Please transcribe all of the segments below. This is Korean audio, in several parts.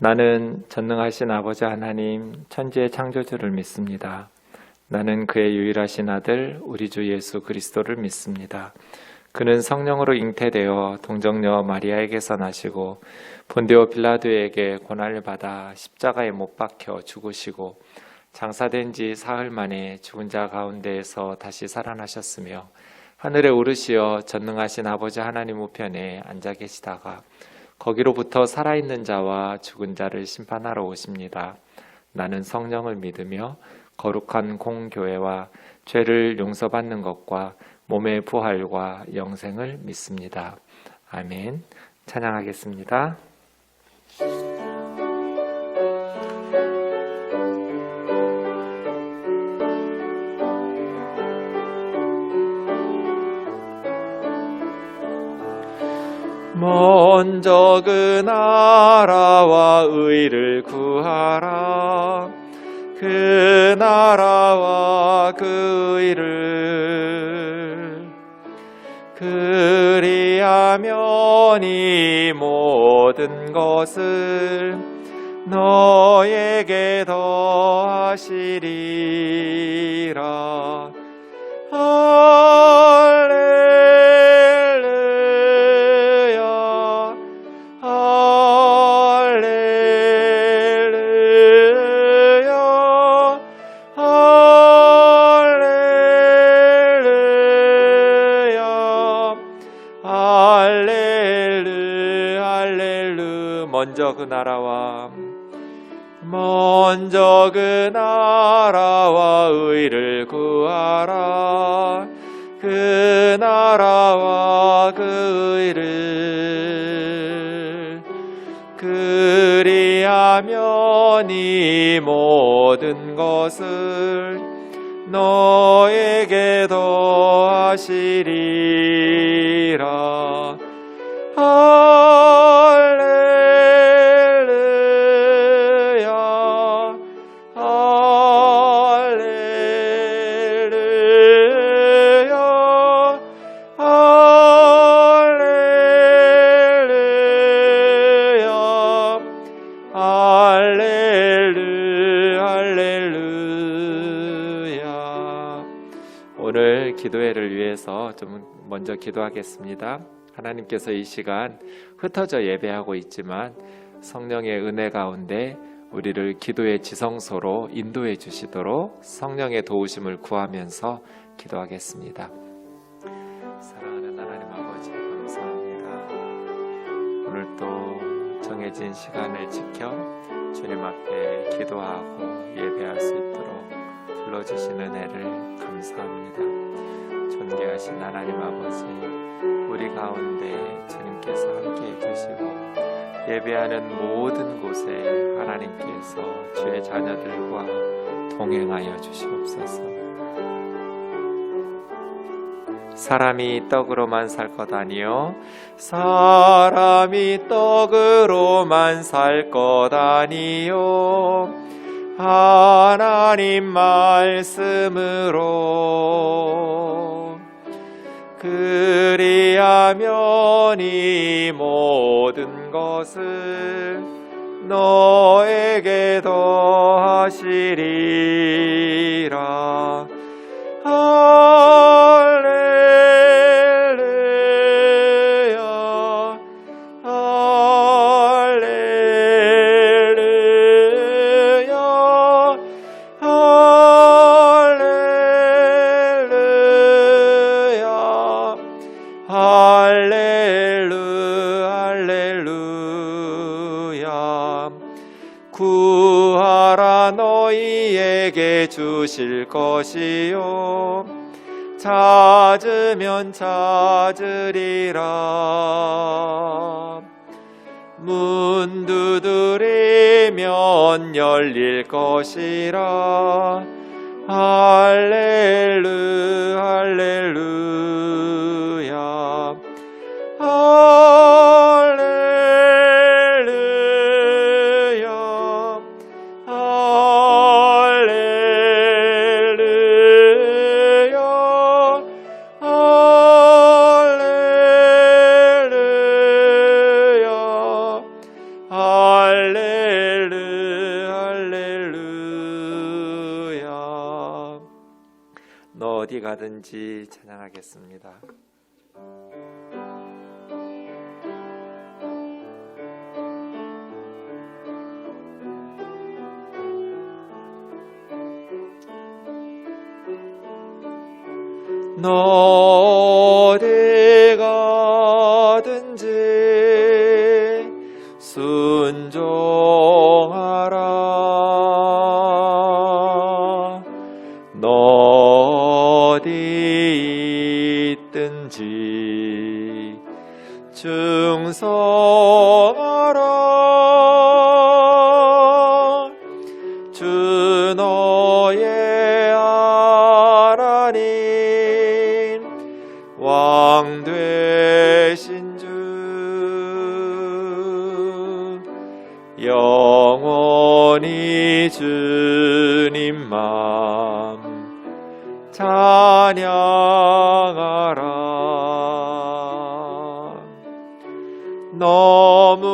나는 전능하신 아버지 하나님 천지의 창조주를 믿습니다. 나는 그의 유일하신 아들 우리 주 예수 그리스도를 믿습니다. 그는 성령으로 잉태되어 동정녀 마리아에게서 나시고 본디오 빌라도에게 고난을 받아 십자가에 못 박혀 죽으시고 장사된 지 사흘 만에 죽은 자 가운데에서 다시 살아나셨으며 하늘에 오르시어 전능하신 아버지 하나님 우편에 앉아 계시다가 거기로부터 살아있는 자와 죽은 자를 심판하러 오십니다. 나는 성령을 믿으며 거룩한 공교회와 죄를 용서받는 것과 몸의 부활과 영생을 믿습니다. 아멘. 찬양하겠습니다. 먼저 그 나라와 의를 구하라. 그 나라와 그 의를 그리하면 이 모든 것을 너에게 더하시리라. 먼저 그 나라와 의를 구하라. 그 나라와 그 의를 그리하면 이 모든 것을 너에게 더하시리라. 오늘 기도회를 위해서 좀 먼저 기도하겠습니다. 하나님께서 이 시간 흩어져 예배하고 있지만 성령의 은혜 가운데 우리를 기도의 지성소로 인도해 주시도록 성령의 도우심을 구하면서 기도하겠습니다. 사랑하는 하나님 아버지 감사합니다. 오늘 또 정해진 시간을 지켜 주님 앞에 기도하고 예배할 수 있도록 불러주신 은혜를 감사합니다. 존귀하신 하나님 아버지, 우리 가운데 주님께서 함께해 주시고 예배하는 모든 곳에 하나님께서 주의 자녀들과 동행하여 주시옵소서. 사람이 떡으로만 살 것 아니요 사람이 떡으로만 살 것 아니요 하나님 말씀으로 그리하면 이 모든 것을 너에게 더하시리라. 구하라 너희에게 주실 것이요 찾으면 찾으리라. 문 두드리면 열릴 것이라. 할렐루 할렐루야. 할렐루야. 어디 가든지 찬양하겠습니다. 너 어디 가든지 순종하라. 너 어디 있든지 충성하라. 주 너의 하나님 왕 되신 주 영원히 주님만 찬양하라. 너무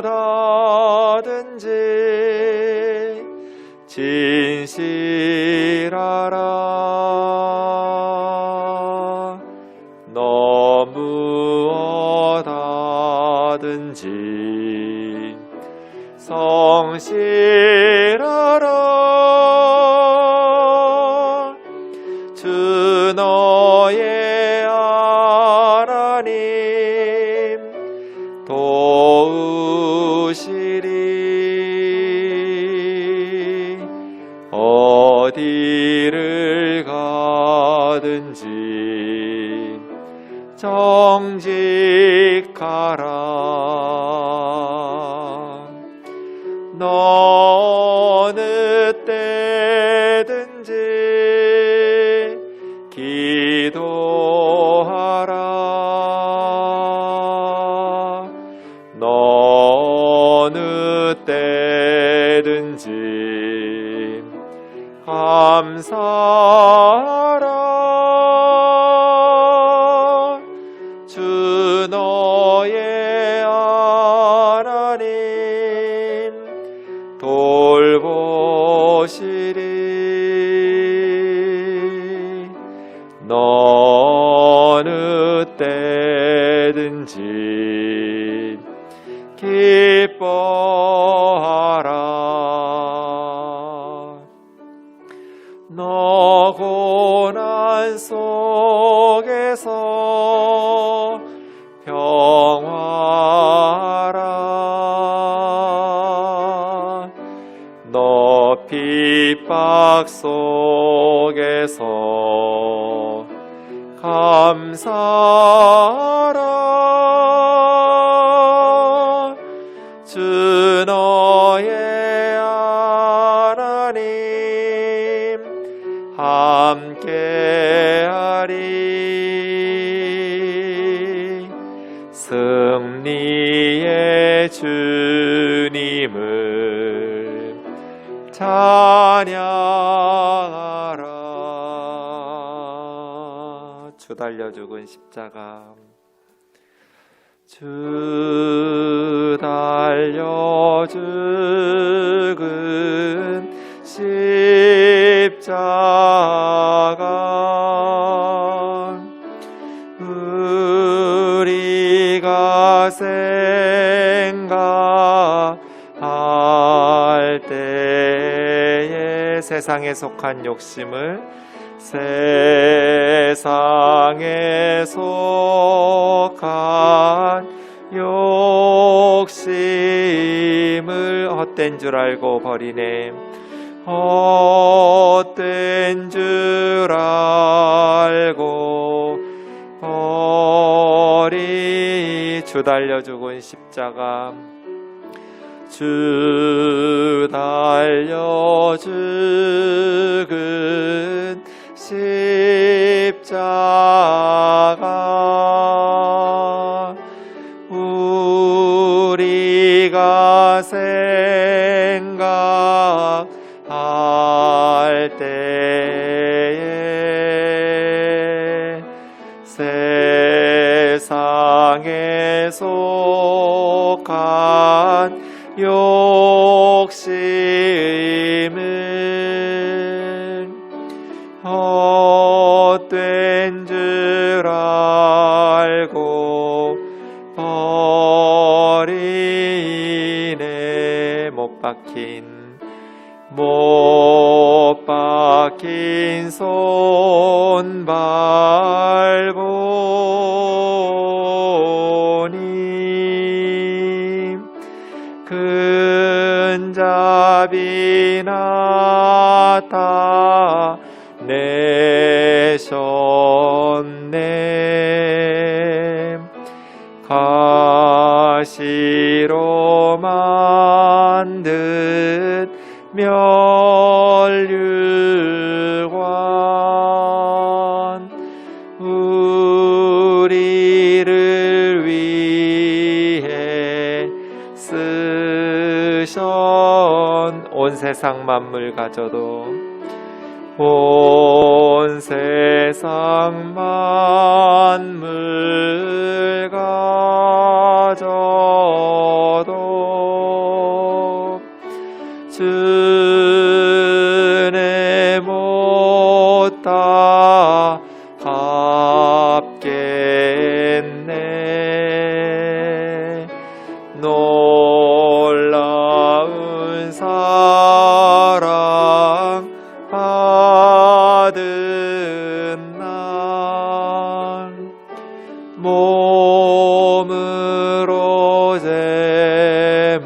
어다든지 진실하라. 너무 어다든지 성실하라. 주 너의 하나님 도우시리. 어디를 가든지 정직하라. 너 어느 때든지 기도하라. 너 어느 때든지 감사하라. 주 너의 하나님 돌보시리. 너 어느 때든지 기뻐하라. 너 고난 속에서 평화하라. 너 핍박 속에서 감사하라. 주 너의 하나님 함께하리. 승리의 주님을 찬양하라. 주 달려 죽은 십자가. 주 달려 죽은 십자가. 우리가 생각할 때에 세상에 속한 욕심을 세상에 속한 욕심을 헛된 줄 알고 버리네. 헛된 줄 알고 버리. 주 달려 죽은 십자가. 주 달려 죽은 십자가. 우리가 생각할 때에 세상에 속한 욕심을 알고 버리네. 못 박힌 손 밟으니 근잡이 나타내셨네. 가시로 만든 멸류관 우리를 위해 쓰션. 온 세상 만물 가져도 온 세상 만물 가져도 주네 못다 갚겠네. 놀라운 사랑 받은 날 몸으로 제물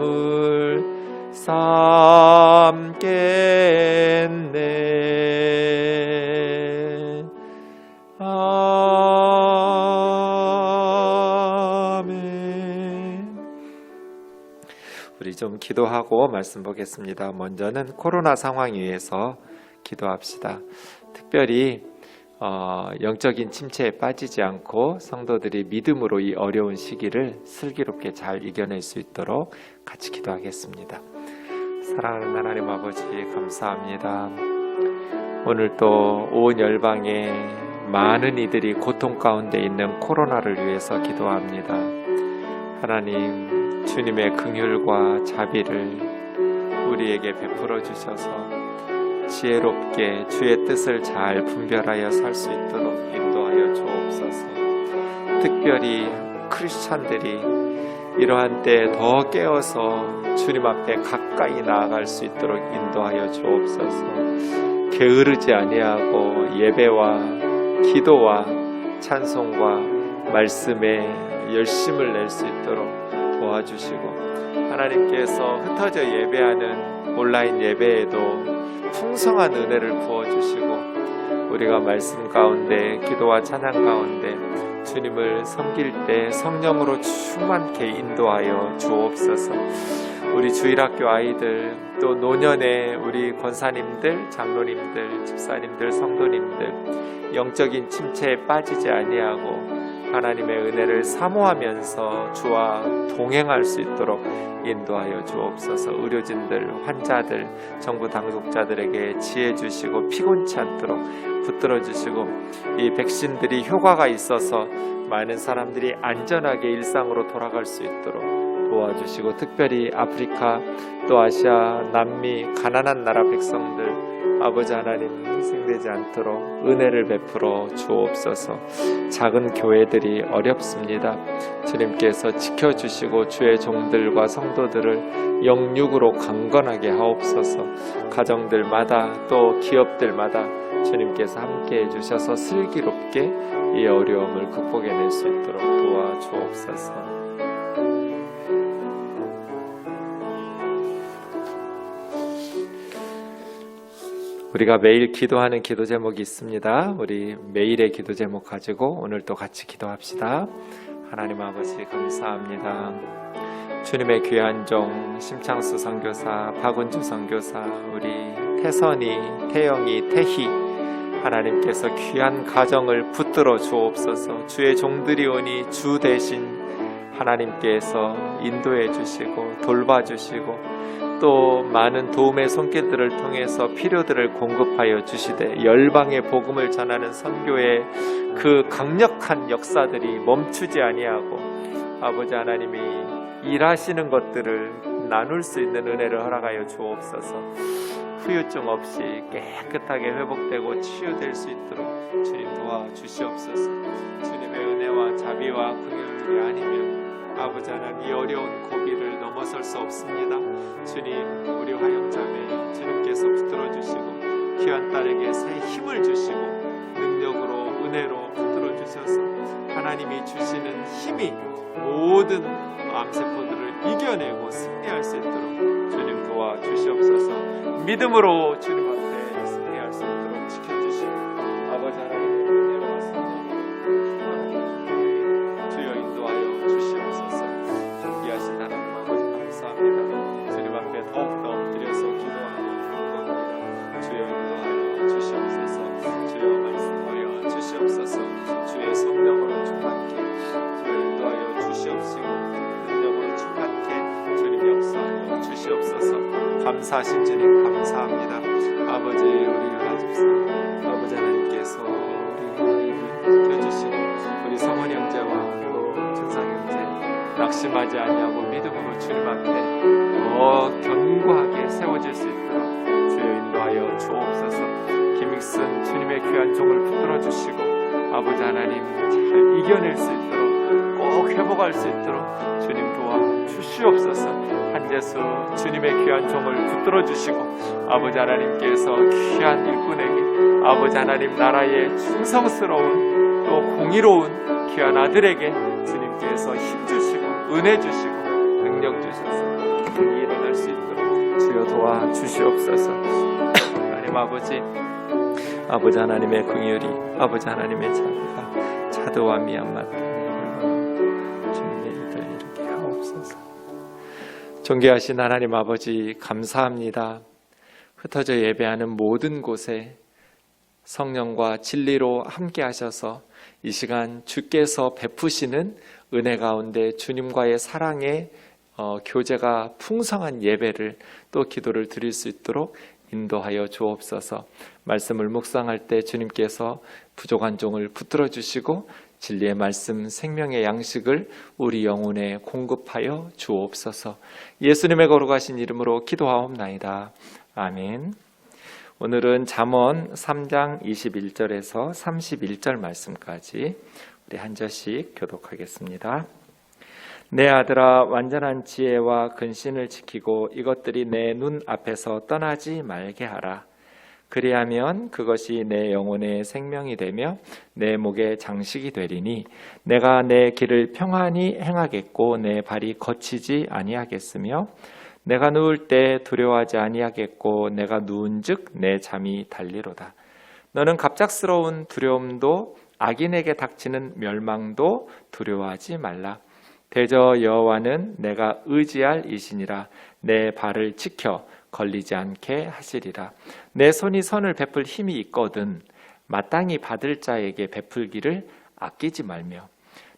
삼겠네. 아멘. 우리 좀 기도하고 말씀 보겠습니다. 먼저는 코로나 상황 위해서 기도합시다. 특별히 영적인 침체에 빠지지 않고 성도들이 믿음으로 이 어려운 시기를 슬기롭게 잘 이겨낼 수 있도록 같이 기도하겠습니다. 사랑하는 하나님 아버지, 감사합니다. 오늘 또 온 열방에 많은 이들이 고통 가운데 있는 코로나를 위해서 기도합니다. 하나님, 주님의 긍휼과 자비를 우리에게 베풀어 주셔서 지혜롭게 주의 뜻을 잘 분별하여 살 수 있도록 인도하여 주옵소서. 특별히 크리스찬들이 이러한 때 더 깨어서 주님 앞에 가까이 나아갈 수 있도록 인도하여 주옵소서. 게으르지 아니하고 예배와 기도와 찬송과 말씀에 열심을 낼 수 있도록 도와주시고, 하나님께서 흩어져 예배하는 온라인 예배에도 풍성한 은혜를 부어주시고, 우리가 말씀 가운데 기도와 찬양 가운데 주님을 섬길 때 성령으로 충만케 인도하여 주옵소서. 우리 주일학교 아이들, 또 노년의 우리 권사님들, 장로님들, 집사님들, 성도님들 영적인 침체에 빠지지 아니하고 하나님의 은혜를 사모하면서 주와 동행할 수 있도록 인도하여 주옵소서. 의료진들, 환자들, 정부 당국자들에게 지혜 주시고 피곤치 않도록 붙들어 주시고, 이 백신들이 효과가 있어서 많은 사람들이 안전하게 일상으로 돌아갈 수 있도록 도와주시고, 특별히 아프리카, 또 아시아, 남미, 가난한 나라 백성들 아버지 하나님 희생되지 않도록 은혜를 베풀어 주옵소서. 작은 교회들이 어렵습니다. 주님께서 지켜주시고 주의 종들과 성도들을 영육으로 강건하게 하옵소서. 가정들마다 또 기업들마다 주님께서 함께해 주셔서 슬기롭게 이 어려움을 극복해낼 수 있도록 도와주옵소서. 우리가 매일 기도하는 기도 제목이 있습니다. 우리 매일의 기도 제목 가지고 오늘 또 같이 기도합시다. 하나님 아버지, 감사합니다. 주님의 귀한 종 심창수 선교사, 박은주 선교사, 우리 태선이, 태영이, 태희, 하나님께서 귀한 가정을 붙들어 주옵소서. 주의 종들이 오니 주 대신 하나님께서 인도해 주시고 돌봐주시고, 또 많은 도움의 손길들을 통해서 필요들을 공급하여 주시되, 열방의 복음을 전하는 선교의 그 강력한 역사들이 멈추지 아니하고 아버지 하나님이 일하시는 것들을 하나님 나눌 수 있는 은혜를 허락하여 주옵소서. 후유증 없이 깨끗하게 회복되고 치유될 수 있도록 주님 도와주시옵소서. 주님의 은혜와 자비와 긍휼이 아니면 아버지 하나님 이 어려운 고비를 넘어설 수 없습니다. 주님, 우리 화영자매 주님께서 붙들어 주시고 귀한 딸에게 새 힘을 주시고 능력으로 은혜로 붙들어 주셔서 하나님이 주시는 힘이 모든 암세포들을 이겨내고 승리할 수 있도록 주님 도와주시옵소서. 믿음으로 주님 앞에 승리할 수 있도록 지켜주시고 아버지 하나님의 은혜와 성령으로 주여 인도하여 주시옵소서. 존귀하신 하나님 아버지 감사합니다. 주님 앞에 더욱더 엎드려서 기도하며 기도합니다. 주여 인도하여 주시옵소서. 주여 말씀하여 주시옵소서. 주의 성령으로 충만케 주여 인도하여 주시옵시고 능력으로 충만케 주님 역사하여 주시옵소서. 감사하신 주님 감사합니다. 아버지 우리 연하 집사 아버지 하나님께서 우리 지켜주시고 우리 성원 형제와 또 준상 형제 낙심하지 아니하고 믿음으로 주님 앞에 더 견고하게 세워질 수 있도록 주여 인도하여 주옵소서. 김익순 주님의 귀한 종을 붙들어 주시고 아버지 하나님 잘 이겨낼 수 있도록 꼭 회복할 수 있도록 주님 도와주시옵소서. 한재수 주님의 귀한 종을 붙들어 주시고 아버지 하나님께서 귀한 일꾼에게 아버지 하나님 나라의 충성스러운 또 공의로운 귀한 아들에게 주님께서 힘 주시고 은혜 주시고 능력 주셔서 일이 일어날 수 있도록 주여 도와주시옵소서. 하나님 아버지 하나님의 긍휼이 아버지 하나님의 자비가 자도와 미얀마에 주님의 일들 이렇게 하옵소서. 존귀하신 하나님 아버지 감사합니다. 흩어져 예배하는 모든 곳에 성령과 진리로 함께 하셔서 이 시간 주께서 베푸시는 은혜 가운데 주님과의 사랑의 교제가 풍성한 예배를 또 기도를 드릴 수 있도록 인도하여 주옵소서. 말씀을 묵상할 때 주님께서 부족한 종을 붙들어 주시고 진리의 말씀 생명의 양식을 우리 영혼에 공급하여 주옵소서. 예수님의 거룩하신 이름으로 기도하옵나이다. 아멘. 오늘은 잠언 3장 21절에서 31절 말씀까지 우리 한 절씩 교독하겠습니다. 내 아들아 완전한 지혜와 근신을 지키고 이것들이 내 눈 앞에서 떠나지 말게 하라. 그리하면 그것이 내 영혼의 생명이 되며 내 목의 장식이 되리니 내가 내 길을 평안히 행하겠고 내 발이 거치지 아니하겠으며 내가 누울 때 두려워하지 아니하겠고 내가 누운즉 내 잠이 달리로다. 너는 갑작스러운 두려움도 악인에게 닥치는 멸망도 두려워하지 말라. 대저 여호와는 내가 의지할 이시니라. 내 발을 지켜 걸리지 않게 하시리라. 내 손이 선을 베풀 힘이 있거든 마땅히 받을 자에게 베풀기를 아끼지 말며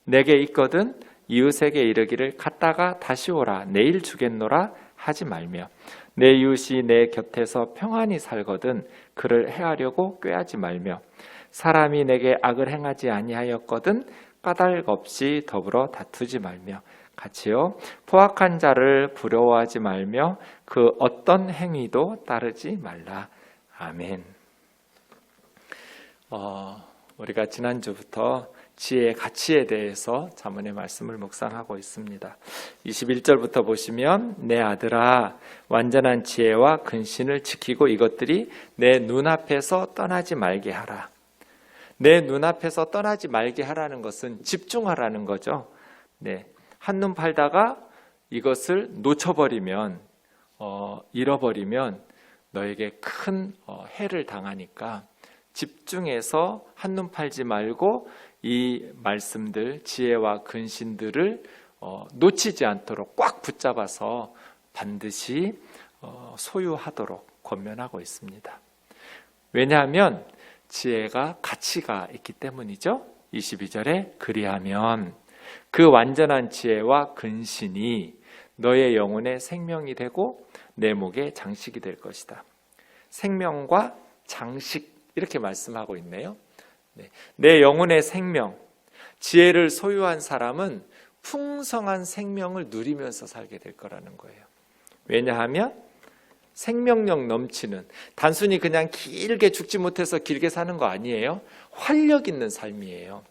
내게 있거든 이웃에게 이르기를 갔다가 다시 오라 내일 주겠노라 하지 말며 내 이웃이 내 곁에서 평안히 살거든 그를 해하려고 꾀하지 말며 사람이 내게 악을 행하지 아니하였거든 까닭 없이 더불어 다투지 말며 같이요 포악한 자를 부러워하지 말며 그 어떤 행위도 따르지 말라. 아멘. 우리가 지난주부터 지혜의 가치에 대해서 잠언의 말씀을 묵상하고 있습니다. 21절부터 보시면 내 아들아 완전한 지혜와 근신을 지키고 이것들이 내 눈앞에서 떠나지 말게 하라. 내 눈앞에서 떠나지 말게 하라는 것은 집중하라는 거죠. 네. 한눈 팔다가 이것을 놓쳐버리면 잃어버리면 너에게 큰 해를 당하니까 집중해서 한눈 팔지 말고 이 말씀들 지혜와 근신들을 놓치지 않도록 꽉 붙잡아서 반드시 소유하도록 권면하고 있습니다. 왜냐하면 지혜가 가치가 있기 때문이죠. 22절에 그리하면 그 완전한 지혜와 근신이 너의 영혼의 생명이 되고 내 목의 장식이 될 것이다. 생명과 장식 이렇게 말씀하고 있네요. 내 영혼의 생명, 지혜를 소유한 사람은 풍성한 생명을 누리면서 살게 될 거라는 거예요. 왜냐하면 생명력 넘치는, 단순히 그냥 길게 죽지 못해서 길게 사는 거 아니에요. 활력 있는 삶이에요.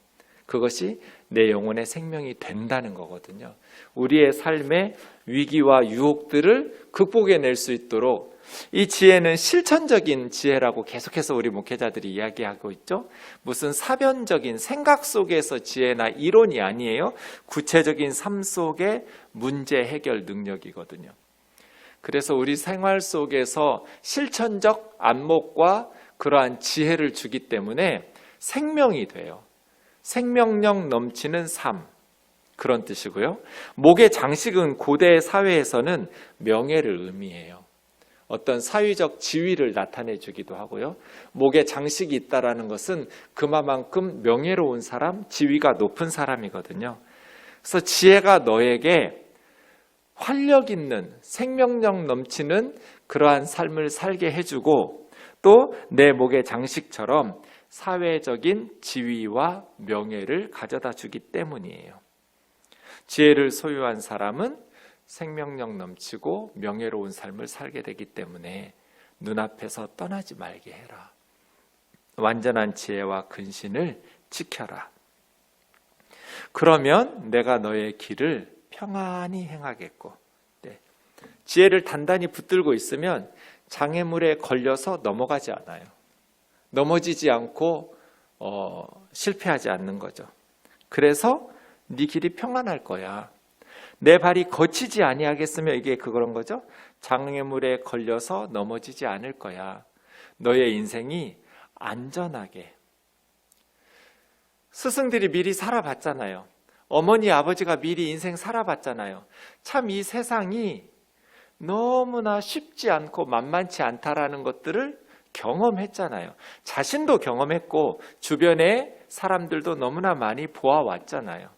그것이 내 영혼의 생명이 된다는 거거든요. 우리의 삶의 위기와 유혹들을 극복해낼 수 있도록 이 지혜는 실천적인 지혜라고 계속해서 우리 목회자들이 이야기하고 있죠. 무슨 사변적인 생각 속에서 지혜나 이론이 아니에요. 구체적인 삶 속의 문제 해결 능력이거든요. 그래서 우리 생활 속에서 실천적 안목과 그러한 지혜를 주기 때문에 생명이 돼요. 생명력 넘치는 삶, 그런 뜻이고요. 목의 장식은 고대 사회에서는 명예를 의미해요. 어떤 사회적 지위를 나타내 주기도 하고요. 목에 장식이 있다라는 것은 그만큼 명예로운 사람, 지위가 높은 사람이거든요. 그래서 지혜가 너에게 활력 있는, 생명력 넘치는 그러한 삶을 살게 해주고, 또 내 목의 장식처럼 사회적인 지위와 명예를 가져다 주기 때문이에요. 지혜를 소유한 사람은 생명력 넘치고 명예로운 삶을 살게 되기 때문에 눈앞에서 떠나지 말게 해라. 완전한 지혜와 근신을 지켜라. 그러면 내가 너의 길을 평안히 행하겠고, 지혜를 단단히 붙들고 있으면 장애물에 걸려서 넘어가지 않아요. 넘어지지 않고 실패하지 않는 거죠. 그래서 네 길이 평안할 거야. 내 발이 거치지 아니하겠으며, 이게 그런 거죠. 장애물에 걸려서 넘어지지 않을 거야. 너의 인생이 안전하게. 스승들이 미리 살아봤잖아요. 어머니 아버지가 미리 인생 살아봤잖아요. 참 이 세상이 너무나 쉽지 않고 만만치 않다라는 것들을 경험했잖아요. 자신도 경험했고 주변의 사람들도 너무나 많이 보아왔잖아요.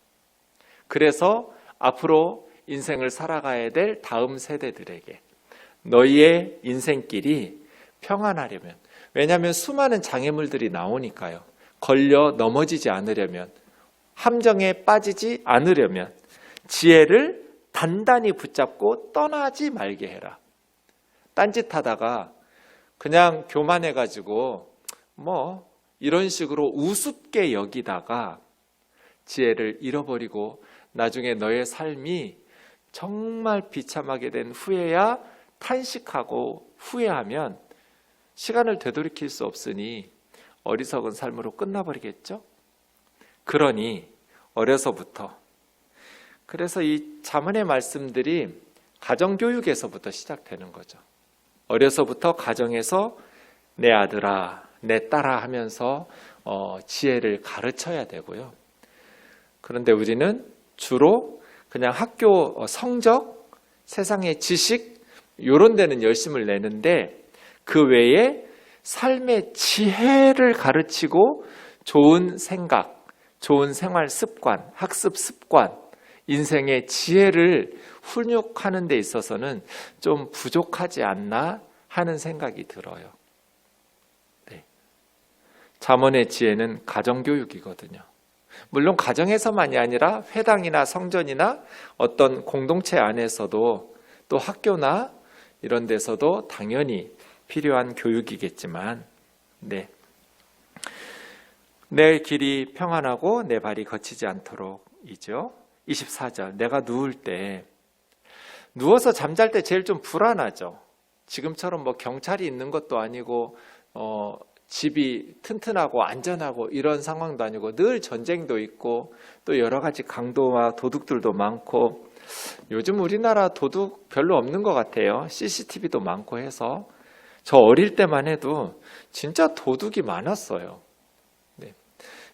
그래서 앞으로 인생을 살아가야 될 다음 세대들에게 너희의 인생길이 평안하려면, 왜냐하면 수많은 장애물들이 나오니까요. 걸려 넘어지지 않으려면, 함정에 빠지지 않으려면 지혜를 단단히 붙잡고 떠나지 말게 해라. 딴짓하다가 그냥 교만해가지고 이런 식으로 우습게 여기다가 지혜를 잃어버리고 나중에 너의 삶이 정말 비참하게 된 후에야 탄식하고 후회하면 시간을 되돌이킬 수 없으니 어리석은 삶으로 끝나버리겠죠? 그러니 어려서부터, 그래서 이 잠언의 말씀들이 가정교육에서부터 시작되는 거죠. 어려서부터 가정에서 내 아들아, 내 딸아 하면서 지혜를 가르쳐야 되고요. 그런데 우리는 주로 그냥 학교 성적, 세상의 지식 이런 데는 열심을 내는데 그 외에 삶의 지혜를 가르치고 좋은 생각, 좋은 생활 습관, 학습 습관, 인생의 지혜를 훈육하는 데 있어서는 좀 부족하지 않나 하는 생각이 들어요. 네. 잠언의 지혜는 가정교육이거든요. 물론 가정에서만이 아니라 회당이나 성전이나 어떤 공동체 안에서도, 또 학교나 이런 데서도 당연히 필요한 교육이겠지만, 네. 내 길이 평안하고 내 발이 거치지 않도록이죠. 24절, 내가 누울 때, 누워서 잠잘 때 제일 좀 불안하죠. 지금처럼 경찰이 있는 것도 아니고 집이 튼튼하고 안전하고 이런 상황도 아니고 늘 전쟁도 있고 또 여러 가지 강도와 도둑들도 많고, 요즘 우리나라 도둑 별로 없는 것 같아요. CCTV도 많고 해서. 저 어릴 때만 해도 진짜 도둑이 많았어요. 네.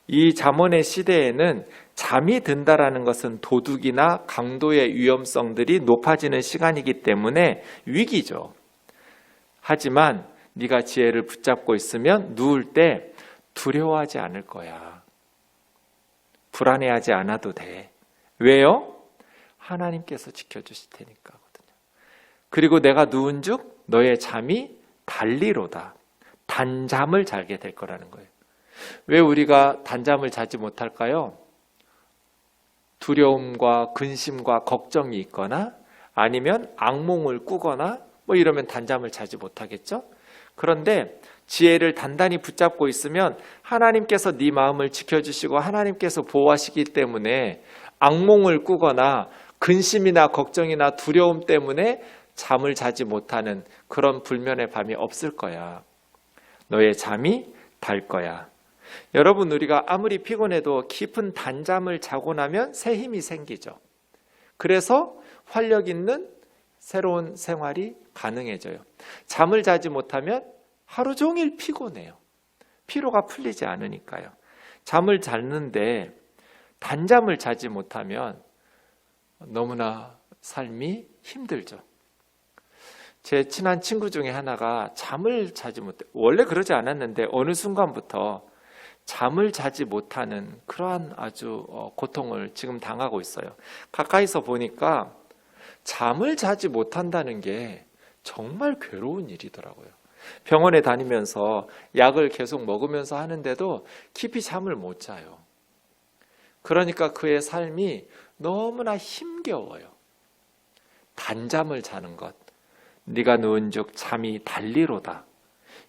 이 잠언의 시대에는 잠이 든다라는 것은 도둑이나 강도의 위험성들이 높아지는 시간이기 때문에 위기죠. 하지만 네가 지혜를 붙잡고 있으면 누울 때 두려워하지 않을 거야. 불안해하지 않아도 돼. 왜요? 하나님께서 지켜주실 테니까거든요. 그리고 내가 누운즉 너의 잠이 달리로다. 단잠을 자게 될 거라는 거예요. 왜 우리가 단잠을 자지 못할까요? 두려움과 근심과 걱정이 있거나 아니면 악몽을 꾸거나 뭐 이러면 단잠을 자지 못하겠죠? 그런데 지혜를 단단히 붙잡고 있으면 하나님께서 네 마음을 지켜주시고 하나님께서 보호하시기 때문에 악몽을 꾸거나 근심이나 걱정이나 두려움 때문에 잠을 자지 못하는 그런 불면의 밤이 없을 거야. 너의 잠이 달 거야. 여러분, 우리가 아무리 피곤해도 깊은 단잠을 자고 나면 새 힘이 생기죠. 그래서 활력 있는 새로운 생활이 가능해져요. 잠을 자지 못하면 하루 종일 피곤해요. 피로가 풀리지 않으니까요. 잠을 잤는데 단잠을 자지 못하면 너무나 삶이 힘들죠. 제 친한 친구 중에 하나가 잠을 자지 못해, 원래 그러지 않았는데 어느 순간부터 잠을 자지 못하는 그러한 아주 고통을 지금 당하고 있어요. 가까이서 보니까 잠을 자지 못한다는 게 정말 괴로운 일이더라고요. 병원에 다니면서 약을 계속 먹으면서 하는데도 깊이 잠을 못 자요. 그러니까 그의 삶이 너무나 힘겨워요. 단잠을 자는 것, 네가 누운즉 잠이 달리로다.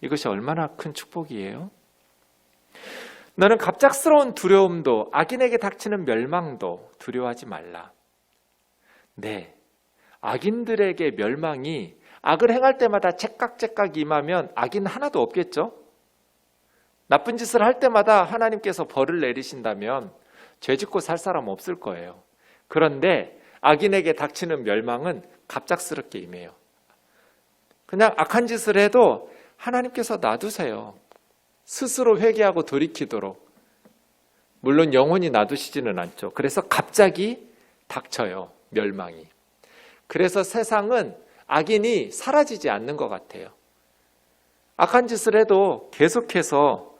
이것이 얼마나 큰 축복이에요. 너는 갑작스러운 두려움도 악인에게 닥치는 멸망도 두려워하지 말라. 네, 악인들에게 멸망이 악을 행할 때마다 째깍째깍 임하면 악인 하나도 없겠죠? 나쁜 짓을 할 때마다 하나님께서 벌을 내리신다면 죄짓고 살 사람 없을 거예요. 그런데 악인에게 닥치는 멸망은 갑작스럽게 임해요. 그냥 악한 짓을 해도 하나님께서 놔두세요. 스스로 회개하고 돌이키도록. 물론 영원히 놔두시지는 않죠. 그래서 갑자기 닥쳐요, 멸망이. 그래서 세상은 악인이 사라지지 않는 것 같아요. 악한 짓을 해도 계속해서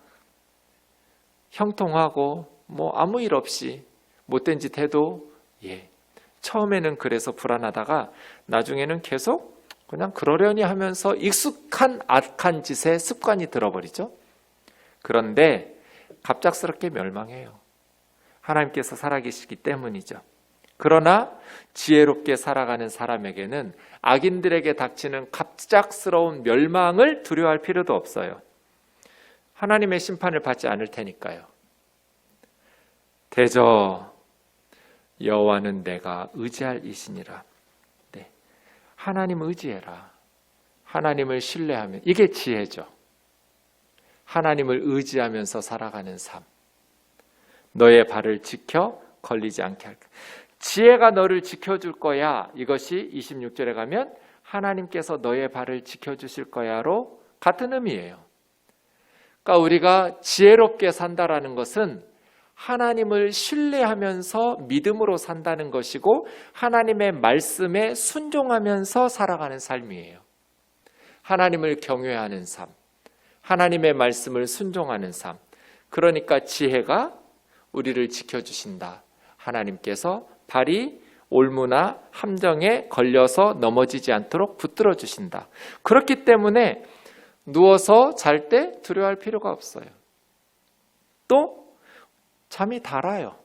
형통하고 아무 일 없이 못된 짓 해도 처음에는 그래서 불안하다가 나중에는 계속 그냥 그러려니 하면서 익숙한 악한 짓에 습관이 들어버리죠. 그런데 갑작스럽게 멸망해요. 하나님께서 살아계시기 때문이죠. 그러나 지혜롭게 살아가는 사람에게는 악인들에게 닥치는 갑작스러운 멸망을 두려워할 필요도 없어요. 하나님의 심판을 받지 않을 테니까요. 대저 여호와는 내가 의지할 이시니라. 네. 하나님 의지해라. 하나님을 신뢰하면 이게 지혜죠. 하나님을 의지하면서 살아가는 삶. 너의 발을 지켜 걸리지 않게 할까. 지혜가 너를 지켜줄 거야. 이것이 26절에 가면 하나님께서 너의 발을 지켜주실 거야로 같은 의미예요. 그러니까 우리가 지혜롭게 산다라는 것은 하나님을 신뢰하면서 믿음으로 산다는 것이고 하나님의 말씀에 순종하면서 살아가는 삶이에요. 하나님을 경외하는 삶, 하나님의 말씀을 순종하는 삶. 그러니까 지혜가 우리를 지켜주신다. 하나님께서 발이 올무나 함정에 걸려서 넘어지지 않도록 붙들어 주신다. 그렇기 때문에 누워서 잘 때 두려워할 필요가 없어요. 또 잠이 달아요.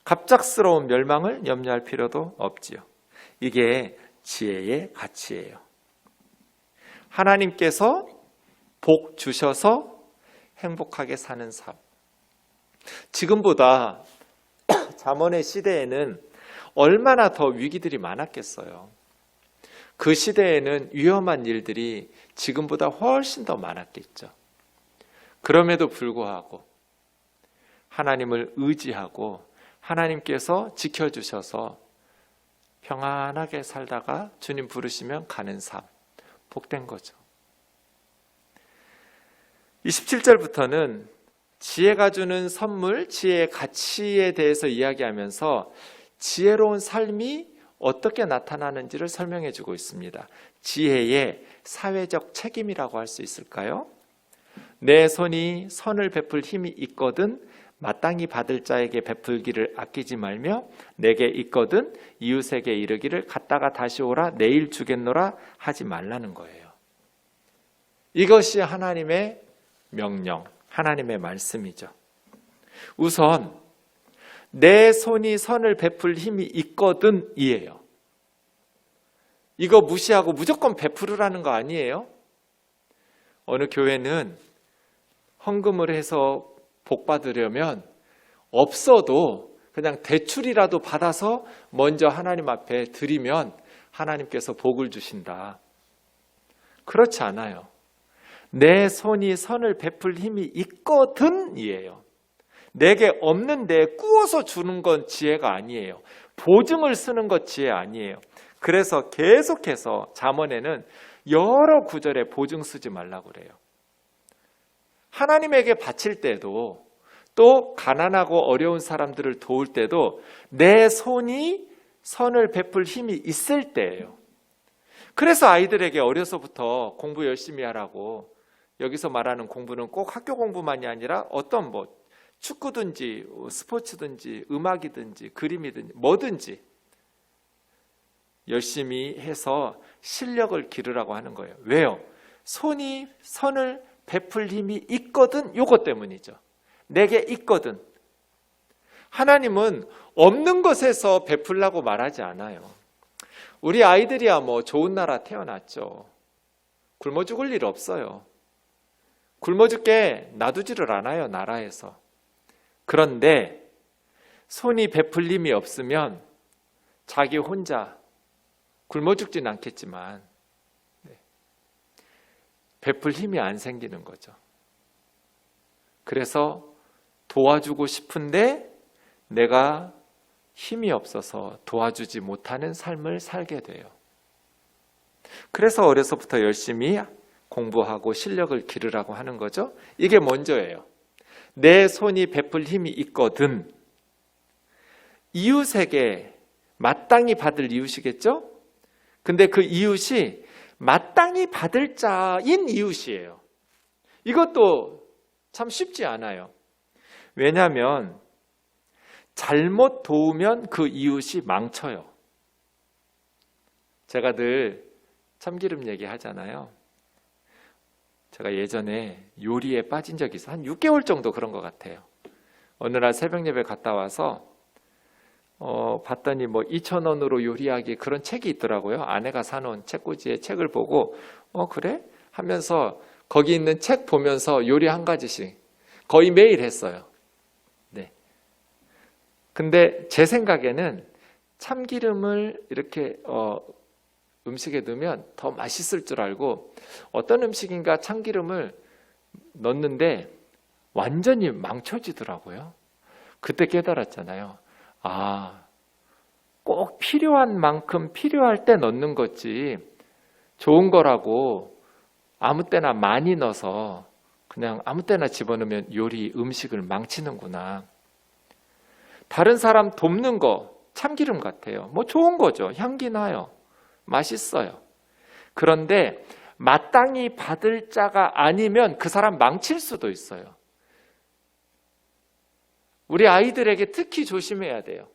갑작스러운 멸망을 염려할 필요도 없지요. 이게 지혜의 가치예요. 하나님께서 복 주셔서 행복하게 사는 삶. 지금보다 잠언의 시대에는 얼마나 더 위기들이 많았겠어요. 그 시대에는 위험한 일들이 지금보다 훨씬 더 많았겠죠. 그럼에도 불구하고 하나님을 의지하고 하나님께서 지켜주셔서 평안하게 살다가 주님 부르시면 가는 삶, 복된 거죠. 27절부터는 지혜가 주는 선물, 지혜의 가치에 대해서 이야기하면서 지혜로운 삶이 어떻게 나타나는지를 설명해 주고 있습니다. 지혜의 사회적 책임이라고 할 수 있을까요? 내 손이 선을 베풀 힘이 있거든 마땅히 받을 자에게 베풀기를 아끼지 말며 내게 있거든 이웃에게 이르기를 갔다가 다시 오라 내일 주겠노라 하지 말라는 거예요. 이것이 하나님의 명령, 하나님의 말씀이죠. 우선 내 손이 선을 베풀 힘이 있거든 이에요. 이거 무시하고 무조건 베풀으라는 거 아니에요? 어느 교회는 헌금을 해서 복 받으려면 없어도 그냥 대출이라도 받아서 먼저 하나님 앞에 드리면 하나님께서 복을 주신다. 그렇지 않아요. 내 손이 선을 베풀 힘이 있거든 이에요. 내게 없는데 꾸어서 주는 건 지혜가 아니에요. 보증을 쓰는 것 지혜 아니에요. 그래서 계속해서 잠언에는 여러 구절에 보증 쓰지 말라고 그래요. 하나님에게 바칠 때도 또 가난하고 어려운 사람들을 도울 때도 내 손이 선을 베풀 힘이 있을 때예요. 그래서 아이들에게 어려서부터 공부 열심히 하라고, 여기서 말하는 공부는 꼭 학교 공부만이 아니라 어떤 축구든지 스포츠든지 음악이든지 그림이든지 뭐든지 열심히 해서 실력을 기르라고 하는 거예요. 왜요? 손이 선을 베풀 힘이 있거든. 요것 때문이죠. 내게 있거든. 하나님은 없는 것에서 베풀라고 말하지 않아요. 우리 아이들이야 좋은 나라 태어났죠. 굶어 죽을 일 없어요. 굶어 죽게 놔두지를 않아요, 나라에서. 그런데 손이 베풀 힘이 없으면 자기 혼자 굶어 죽진 않겠지만 베풀 힘이 안 생기는 거죠. 그래서 도와주고 싶은데 내가 힘이 없어서 도와주지 못하는 삶을 살게 돼요. 그래서 어려서부터 열심히 공부하고 실력을 기르라고 하는 거죠. 이게 먼저예요. 내 손이 베풀 힘이 있거든. 이웃에게 마땅히 받을 이웃이겠죠? 근데 그 이웃이 마땅히 받을 자인 이웃이에요. 이것도 참 쉽지 않아요. 왜냐하면 잘못 도우면 그 이웃이 망쳐요. 제가 늘 참기름 얘기하잖아요. 제가 예전에 요리에 빠진 적이 있어요. 한 6개월 정도 그런 것 같아요. 어느 날 새벽 예배 갔다 와서 봤더니 2,000원으로 요리하기 그런 책이 있더라고요. 아내가 사놓은 책꽂이에 책을 보고 그래? 하면서 거기 있는 책 보면서 요리 한 가지씩 거의 매일 했어요. 네. 근데 제 생각에는 참기름을 이렇게 음식에 넣으면 더 맛있을 줄 알고 어떤 음식인가 참기름을 넣는데 완전히 망쳐지더라고요. 그때 깨달았잖아요. 꼭 필요한 만큼 필요할 때 넣는 거지 좋은 거라고 아무 때나 많이 넣어서 그냥 아무 때나 집어넣으면 요리 음식을 망치는구나. 다른 사람 돕는 거 참기름 같아요. 좋은 거죠. 향기 나요. 맛있어요. 그런데 마땅히 받을 자가 아니면 그 사람 망칠 수도 있어요. 우리 아이들에게 특히 조심해야 돼요.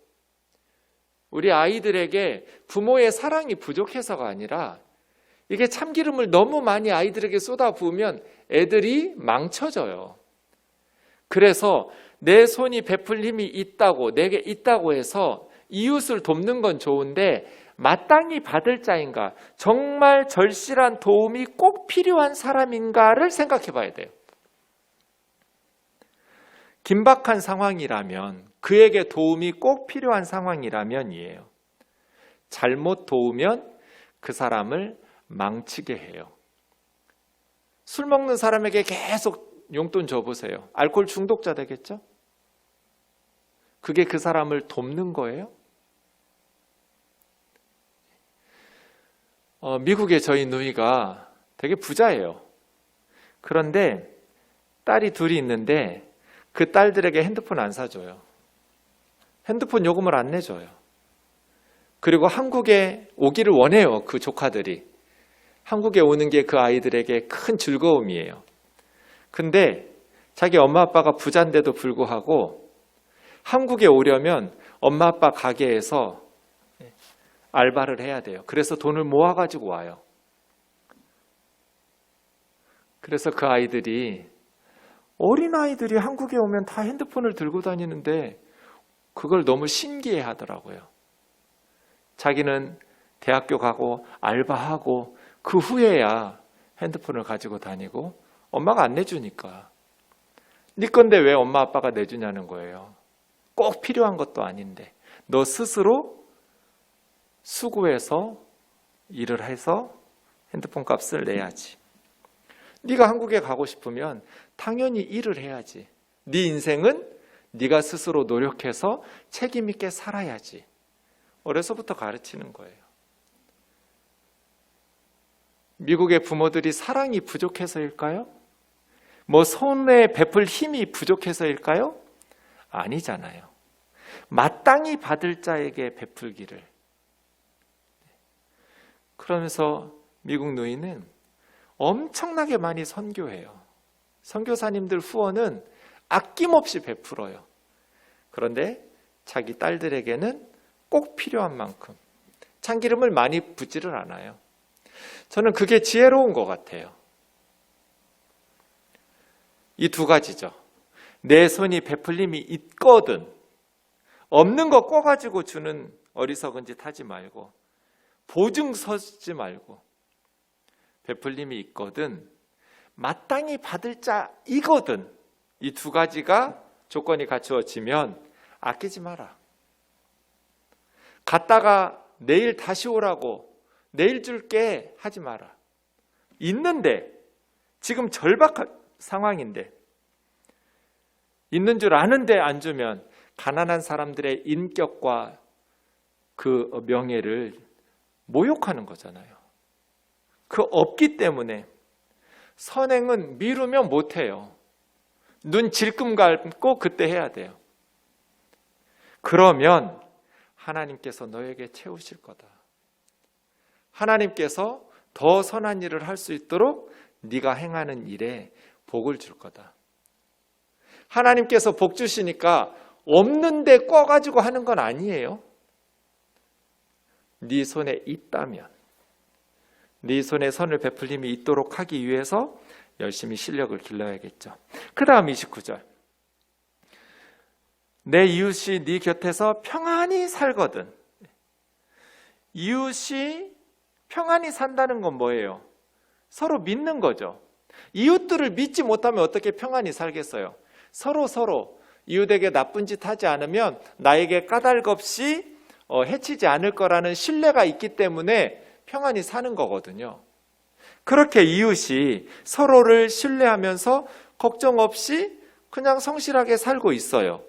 우리 아이들에게 부모의 사랑이 부족해서가 아니라 이게 참기름을 너무 많이 아이들에게 쏟아 부으면 애들이 망쳐져요. 그래서 내 손이 베풀 힘이 있다고 내게 있다고 해서 이웃을 돕는 건 좋은데 마땅히 받을 자인가, 정말 절실한 도움이 꼭 필요한 사람인가를 생각해 봐야 돼요. 긴박한 상황이라면, 그에게 도움이 꼭 필요한 상황이라면이에요. 잘못 도우면 그 사람을 망치게 해요. 술 먹는 사람에게 계속 용돈 줘보세요. 알코올 중독자 되겠죠? 그게 그 사람을 돕는 거예요? 미국의 저희 누이가 되게 부자예요. 그런데 딸이 둘이 있는데 그 딸들에게 핸드폰 안 사줘요. 핸드폰 요금을 안 내줘요. 그리고 한국에 오기를 원해요. 그 조카들이. 한국에 오는 게 그 아이들에게 큰 즐거움이에요. 근데 자기 엄마 아빠가 부자인데도 불구하고 한국에 오려면 엄마 아빠 가게에서 알바를 해야 돼요. 그래서 돈을 모아가지고 와요. 그래서 그 아이들이, 어린아이들이 한국에 오면 다 핸드폰을 들고 다니는데 그걸 너무 신기해 하더라고요. 자기는 대학교 가고 알바하고 그 후에야 핸드폰을 가지고 다니고 엄마가 안 내주니까. 네 건데 왜 엄마 아빠가 내주냐는 거예요. 꼭 필요한 것도 아닌데 너 스스로 수고해서 일을 해서 핸드폰 값을 내야지. 네가 한국에 가고 싶으면 당연히 일을 해야지. 네 인생은 네가 스스로 노력해서 책임 있게 살아야지. 어려서부터 가르치는 거예요. 미국의 부모들이 사랑이 부족해서일까요? 뭐 손에 베풀 힘이 부족해서일까요? 아니잖아요. 마땅히 받을 자에게 베풀기를. 그러면서 미국 노인은 엄청나게 많이 선교해요. 선교사님들 후원은 아낌없이 베풀어요. 그런데 자기 딸들에게는 꼭 필요한 만큼 참기름을 많이 붓지를 않아요. 저는 그게 지혜로운 것 같아요. 이 두 가지죠. 내 손이 베풀 힘이 있거든 없는 거 꿔가지고 주는 어리석은 짓 하지 말고 보증 서지 말고 베풀 힘이 있거든 마땅히 받을 자이거든 이 두 가지가 조건이 갖추어지면 아끼지 마라. 갔다가 내일 다시 오라고 내일 줄게 하지 마라. 있는데 지금 절박한 상황인데 있는 줄 아는데 안 주면 가난한 사람들의 인격과 그 명예를 모욕하는 거잖아요. 그 없기 때문에 선행은 미루면 못해요. 눈 질끔 감고 그때 해야 돼요. 그러면 하나님께서 너에게 채우실 거다. 하나님께서 더 선한 일을 할 수 있도록 네가 행하는 일에 복을 줄 거다. 하나님께서 복 주시니까 없는데 꿔가지고 하는 건 아니에요. 네 손에 있다면 네 손에 선을 베풀 힘이 있도록 하기 위해서 열심히 실력을 길러야겠죠. 그 다음 29절 내 이웃이 네 곁에서 평안히 살거든. 이웃이 평안히 산다는 건 뭐예요? 서로 믿는 거죠. 이웃들을 믿지 못하면 어떻게 평안히 살겠어요? 서로 이웃에게 나쁜 짓 하지 않으면 나에게 까닭 없이 해치지 않을 거라는 신뢰가 있기 때문에 평안히 사는 거거든요. 그렇게 이웃이 서로를 신뢰하면서 걱정 없이 그냥 성실하게 살고 있어요.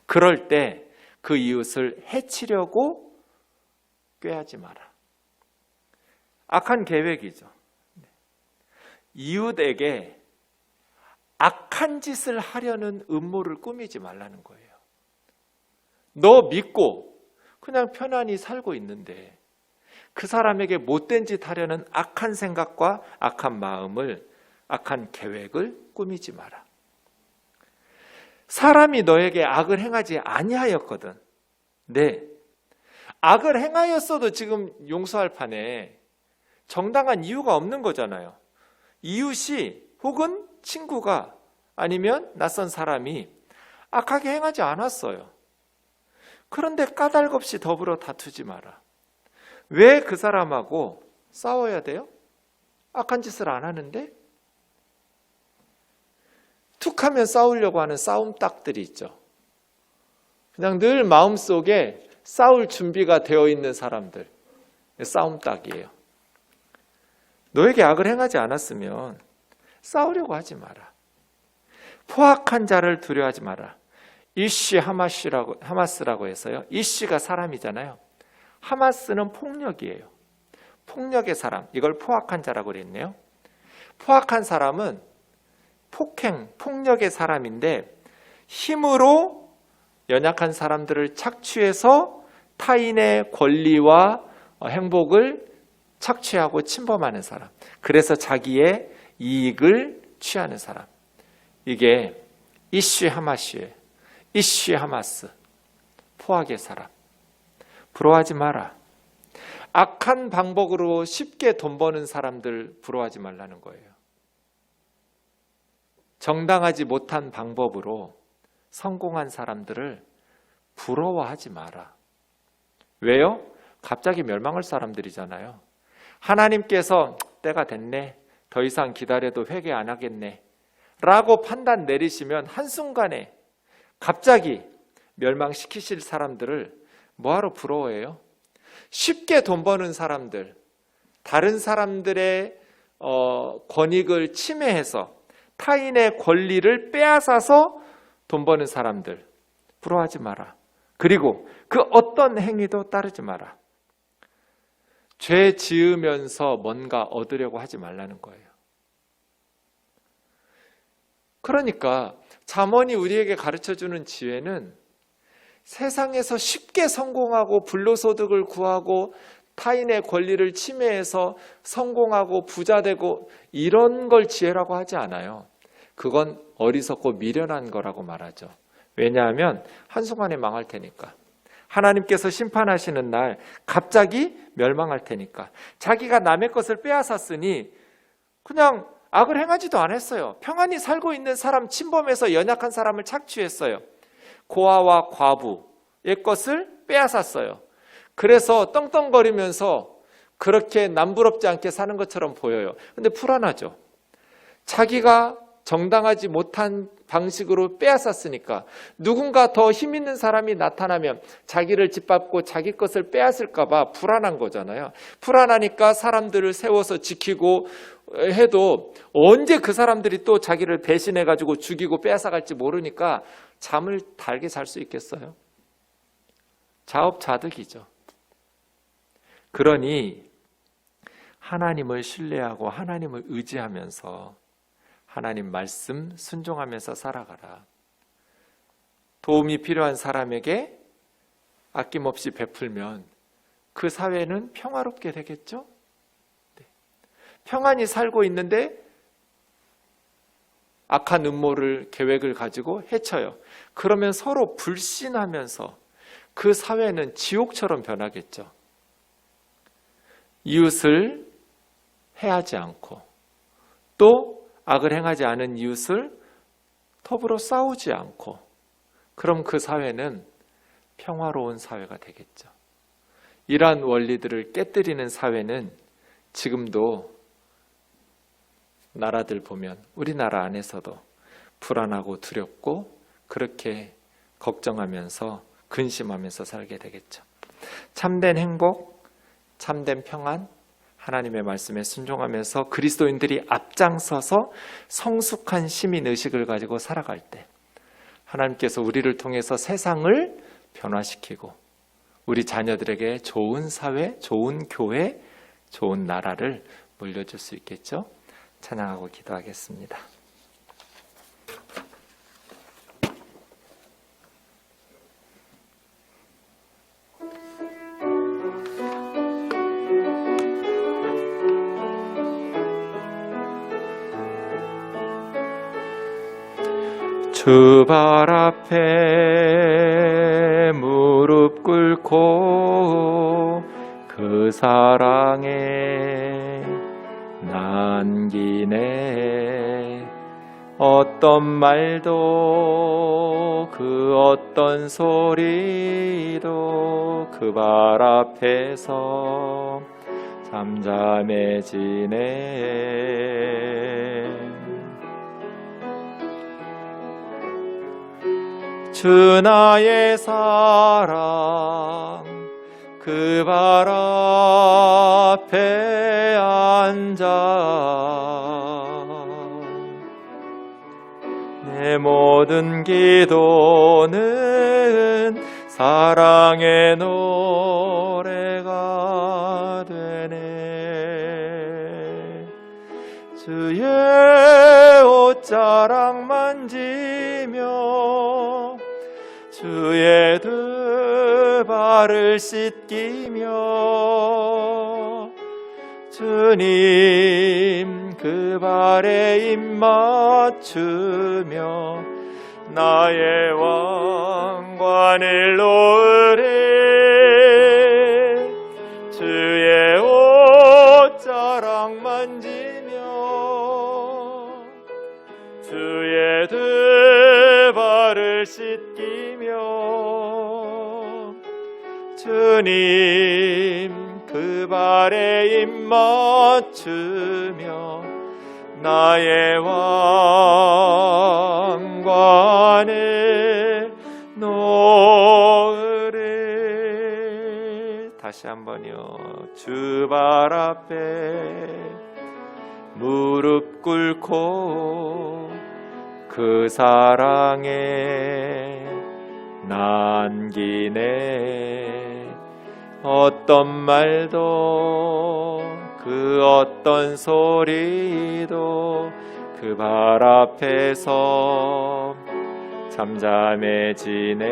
그럴 때 그 이웃을 해치려고 꾀하지 마라. 악한 계획이죠. 이웃에게 악한 짓을 하려는 음모를 꾸미지 말라는 거예요. 너 믿고 그냥 편안히 살고 있는데 그 사람에게 못된 짓 하려는 악한 생각과 악한 마음을, 악한 계획을 꾸미지 마라. 사람이 너에게 악을 행하지 아니하였거든. 네, 악을 행하였어도 지금 용서할 판에 정당한 이유가 없는 거잖아요. 이웃이 혹은 친구가 아니면 낯선 사람이 악하게 행하지 않았어요. 그런데 까닭 없이 더불어 다투지 마라. 왜 그 사람하고 싸워야 돼요? 악한 짓을 안 하는데? 툭 하면 싸우려고 하는 싸움딱들이 있죠. 그냥 늘 마음속에 싸울 준비가 되어 있는 사람들, 싸움딱이에요. 너에게 악을 행하지 않았으면 싸우려고 하지 마라. 포악한 자를 두려워하지 마라. 이쉬 하마스라고 해서요. 이쉬가 사람이잖아요. 하마스는 폭력이에요. 폭력의 사람, 이걸 포악한 자라고 그랬네요. 포악한 사람은 폭력의 사람인데 힘으로 연약한 사람들을 착취해서 타인의 권리와 행복을 착취하고 침범하는 사람. 그래서 자기의 이익을 취하는 사람. 이게 이쉬 하마스, 포악의 사람. 부러워하지 마라. 악한 방법으로 쉽게 돈 버는 사람들 부러워하지 말라는 거예요. 정당하지 못한 방법으로 성공한 사람들을 부러워하지 마라. 왜요? 갑자기 멸망할 사람들이잖아요. 하나님께서 때가 됐네, 더 이상 기다려도 회개 안 하겠네 라고 판단 내리시면 한순간에 갑자기 멸망시키실 사람들을 뭐하러 부러워해요? 쉽게 돈 버는 사람들, 다른 사람들의 권익을 침해해서 타인의 권리를 빼앗아서 돈 버는 사람들 부러워하지 마라. 그리고 그 어떤 행위도 따르지 마라. 죄 지으면서 뭔가 얻으려고 하지 말라는 거예요. 그러니까 잠언이 우리에게 가르쳐주는 지혜는 세상에서 쉽게 성공하고 불로소득을 구하고 타인의 권리를 침해해서 성공하고 부자되고 이런 걸 지혜라고 하지 않아요. 그건 어리석고 미련한 거라고 말하죠. 왜냐하면 한순간에 망할 테니까. 하나님께서 심판하시는 날 갑자기 멸망할 테니까. 자기가 남의 것을 빼앗았으니 그냥 악을 행하지도 않았어요. 평안히 살고 있는 사람 침범해서 연약한 사람을 착취했어요. 고아와 과부의 것을 빼앗았어요. 그래서 떵떵거리면서 그렇게 남부럽지 않게 사는 것처럼 보여요. 근데 불안하죠. 자기가 정당하지 못한 방식으로 빼앗았으니까 누군가 더 힘 있는 사람이 나타나면 자기를 짓밟고 자기 것을 빼앗을까 봐 불안한 거잖아요. 불안하니까 사람들을 세워서 지키고 해도 언제 그 사람들이 또 자기를 배신해가지고 죽이고 빼앗아갈지 모르니까 잠을 달게 잘 수 있겠어요? 자업자득이죠. 그러니 하나님을 신뢰하고 하나님을 의지하면서 하나님 말씀 순종하면서 살아가라. 도움이 필요한 사람에게 아낌없이 베풀면 그 사회는 평화롭게 되겠죠? 네. 평안히 살고 있는데 악한 음모를 계획을 가지고 해쳐요. 그러면 서로 불신하면서 그 사회는 지옥처럼 변하겠죠. 이웃을 해하지 않고 또 악을 행하지 않은 이웃을 더불어 싸우지 않고 그럼 그 사회는 평화로운 사회가 되겠죠. 이러한 원리들을 깨뜨리는 사회는 지금도 나라들 보면 우리나라 안에서도 불안하고 두렵고 그렇게 걱정하면서 근심하면서 살게 되겠죠. 참된 행복, 참된 평안, 하나님의 말씀에 순종하면서 그리스도인들이 앞장서서 성숙한 시민의식을 가지고 살아갈 때 하나님께서 우리를 통해서 세상을 변화시키고 우리 자녀들에게 좋은 사회, 좋은 교회, 좋은 나라를 물려줄 수 있겠죠. 찬양하고 기도하겠습니다. 주 발 앞에 무릎 꿇고 그 사랑에 남기네. 어떤 말도 그 어떤 소리도 그 발 앞에서 잠잠해지네. 주 나의 사랑 그 발 앞에 앉아 내 모든 기도는 사랑의 노래가 되네. 주의 옷자락 만지며 주의 두 발을 씻기며 주님 그 발에 입 맞추며 나의 왕관을 놓으리. 주의 옷자락 만지며 주의 두 발을 씻기며 주님 그 발에 입 맞추며 나의 왕관을 놓으리. 다시 한번요. 주 발 앞에 무릎 꿇고 그 사랑에 남기네. 어떤 말도 그 어떤 소리도 그 발 앞에서 잠잠해지네.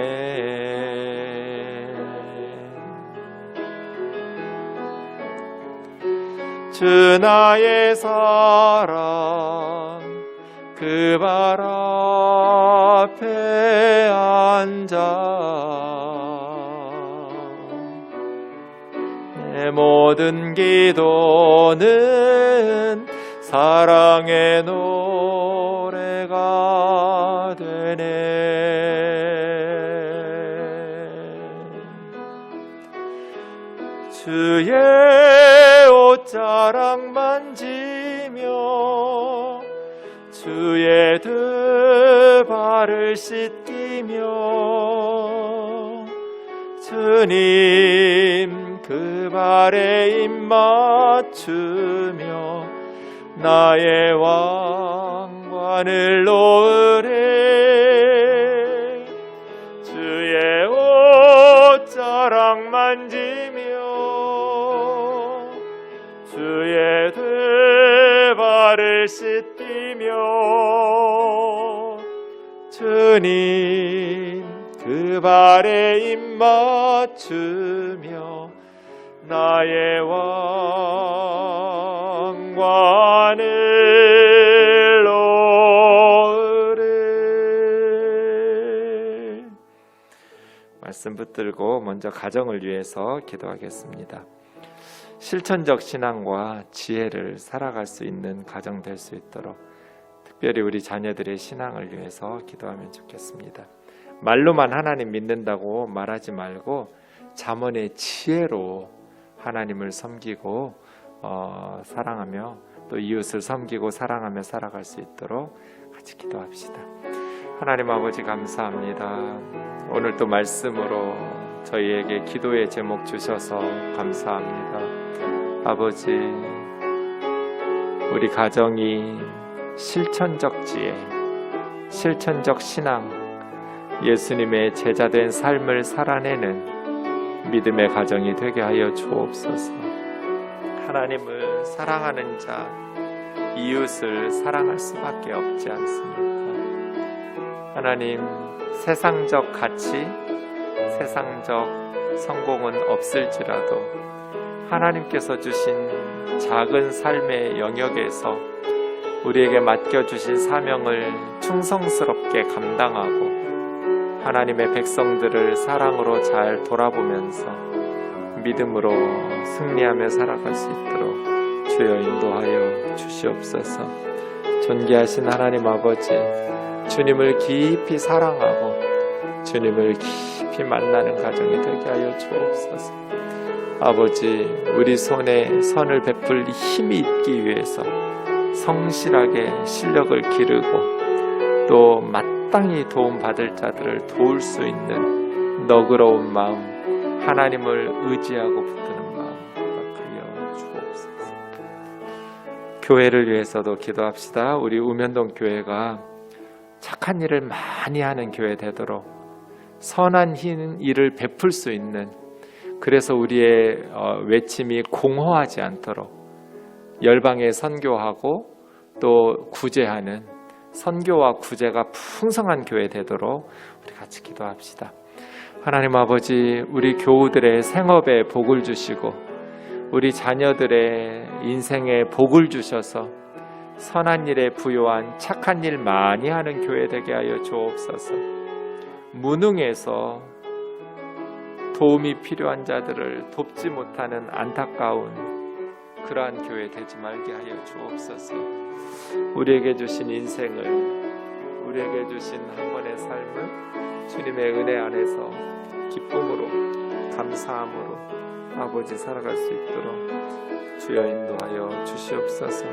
주 나의 사랑 그 발 앞에 앉아 내 모든 기도는 사랑의 노래가 되네. 주의 옷자락 만지며 주의 두 발을 씻기며 주님 그 발에 입 맞추며 나의 왕관을 놓으리. 주의 옷자락 만지며 주의 두 발을 씻기며 주님 그 발에 입 맞추며 나의 왕관을 놓으리. 말씀 붙들고 먼저 가정을 위해서 기도하겠습니다. 실천적 신앙과 지혜를 살아갈 수 있는 가정 될 수 있도록 특별히 우리 자녀들의 신앙을 위해서 기도하면 좋겠습니다. 말로만 하나님 믿는다고 말하지 말고 잠언의 지혜로 하나님을 섬기고 사랑하며 또 이웃을 섬기고 사랑하며 살아갈 수 있도록 같이 기도합시다. 하나님 아버지 감사합니다. 오늘 또 말씀으로 저희에게 기도의 제목 주셔서 감사합니다. 아버지, 우리 가정이 실천적 지혜, 실천적 신앙, 예수님의 제자된 삶을 살아내는 믿음의 가정이 되게 하여 주옵소서. 하나님을 사랑하는 자, 이웃을 사랑할 수밖에 없지 않습니까? 하나님, 세상적 가치, 세상적 성공은 없을지라도 하나님께서 주신 작은 삶의 영역에서 우리에게 맡겨주신 사명을 충성스럽게 감당하고 하나님의 백성들을 사랑으로 잘 돌아보면서 믿음으로 승리하며 살아갈 수 있도록 주여 인도하여 주시옵소서. 존귀하신 하나님 아버지, 주님을 깊이 사랑하고 주님을 깊이 만나는 가정이 되게 하여 주옵소서. 아버지, 우리 손에 선을 베풀 힘이 있기 위해서 성실하게 실력을 기르고 또 마땅히 도움받을 자들을 도울 수 있는 너그러운 마음, 하나님을 의지하고 붙드는 마음 허락하여 주옵소서. 교회를 위해서도 기도합시다. 우리 우면동 교회가 착한 일을 많이 하는 교회 되도록 선한 일을 베풀 수 있는, 그래서 우리의 외침이 공허하지 않도록 열방에 선교하고 또 구제하는 선교와 구제가 풍성한 교회 되도록 우리 같이 기도합시다. 하나님 아버지, 우리 교우들의 생업에 복을 주시고 우리 자녀들의 인생에 복을 주셔서 선한 일에 부요한 착한 일 많이 하는 교회 되게 하여 주옵소서. 무능해서 도움이 필요한 자들을 돕지 못하는 안타까운 그러한 교회 되지 말게 하여 주옵소서. 우리에게 주신 인생을, 우리에게 주신 한 번의 삶을 주님의 은혜 안에서 기쁨으로, 감사함으로, 아버지 살아갈 수 있도록 주여 인도하여 주시옵소서.